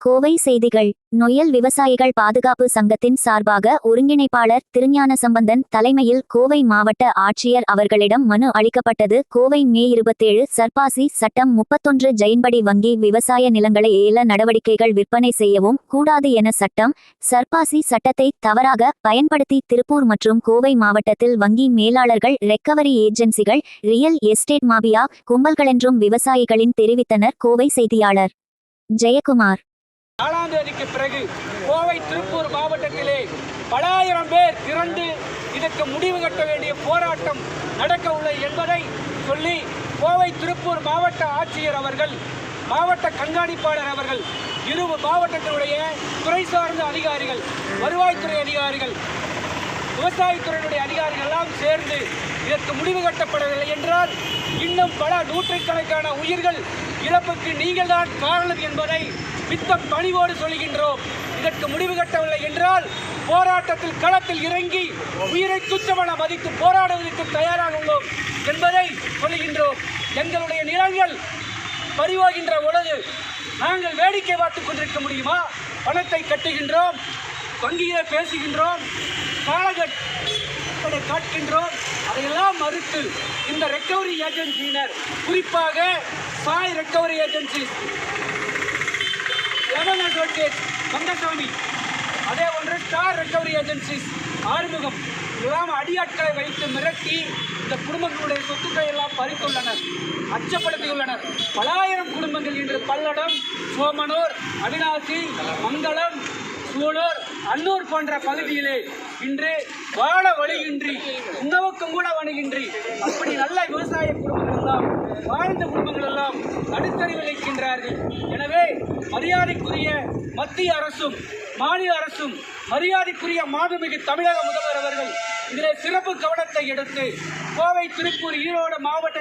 கோவை செய்திகள். நொய்யல் விவசாயிகள் பாதுகாப்பு சங்கத்தின் சார்பாக ஒருங்கிணைப்பாளர் திருஞானசம்பந்தன் தலைமையில் கோவை மாவட்ட ஆட்சியர் அவர்களிடம் மனு அளிக்கப்பட்டது. கோவை மே 27. சர்பாசி சட்டம் 31 ஜெயின்படி வங்கி விவசாய நிலங்களை ஏல நடவடிக்கைகள் விற்பனை செய்யவும் கூடாது என சட்டம். சர்பாசி சட்டத்தை தவறாக பயன்படுத்தி திருப்பூர் மற்றும் கோவை மாவட்டத்தில் வங்கி மேலாளர்கள், ரெக்கவரி ஏஜென்சிகள், ரியல் எஸ்டேட் மாபியா கும்பல்களென்றும் விவசாயிகளின் தெரிவித்தனர். கோவை செய்தியாளர் ஜெயக்குமார். 4ஆம் தேதிக்கு பிறகு கோவை திருப்பூர் மாவட்டத்திலே பல ஆயிரம் பேர் திரண்டு இதற்கு முடிவு கட்ட வேண்டிய போராட்டம் நடக்க உள்ளது என்பதை சொல்லி கோவை திருப்பூர் மாவட்ட ஆட்சியர் அவர்கள், மாவட்ட கண்காணிப்பாளர் அவர்கள், இரு மாவட்டத்தினுடைய துறை சார்ந்த அதிகாரிகள், வருவாய்த்துறை அதிகாரிகள், விவசாயத்துறையினுடைய அதிகாரிகள் எல்லாம் சேர்ந்து இதற்கு முடிவு கட்டப்படவில்லை என்றால் இன்னும் பல நூற்றுக்கணக்கான உயிர்கள் இறப்புக்கு நீங்கள் தான் காரணம் என்பதை மித்தம் பணிவோடு சொல்கின்றோம். இதற்கு முடிவு கட்டவில்லை என்றால் போராட்டத்தில் களத்தில் இறங்கி உயிரை துச்சமென மதித்து போராடுவதற்கு தயாராக உள்ளோம் என்பதை சொல்கின்றோம். எங்களுடைய நிலங்கள் பறிவாகின்ற பொழுது நாங்கள் வேடிக்கை பார்த்துக் கொண்டிருக்க முடியுமா? பணத்தை கட்டுகின்றோம், வங்கியிலே பேசுகின்றோம், காலகட்டத்தை காட்டுகின்றோம். அதையெல்லாம் மறுத்து இந்த ரெக்கவரி ஏஜென்சியினர், குறிப்பாக சாய் ரெக்கவரி ஏஜென்சி, கந்தசாமி, அதே ஒன்று ஸ்டார் ரெக்கவரி ஏஜென்சிஸ், ஆறுமுகம், எல்லாம் அடியாட்களை வைத்து மிரட்டி இந்த குடும்பங்களுடைய சொத்துக்களை எல்லாம் பறித்துள்ளனர், அச்சப்படுத்தியுள்ளனர். பலாயிரம் குடும்பங்கள் இன்று பல்லடம், சோமனூர், அவிநாசி, மங்களம், சூலூர், அன்னூர் போன்ற பகுதியிலே இன்று வாழ வழியின்றி, உணவுக்கும் கூட வணிகின்றி, அப்படி நல்ல விவசாய குடும்பங்கள் எல்லாம், வாழ்ந்த குடும்பங்கள் எல்லாம் நடுத்தறிவில் இருக்கின்றார்கள். எனவே மரியாதைக்குரிய மத்திய அரசும் மாநில அரசும், மரியாதைக்குரிய மாண்புமிகு தமிழக முதல்வர் அவர்கள் இதில் சிறப்பு கவனத்தை எடுத்து கோவை, திருப்பூர், ஈரோடு மாவட்ட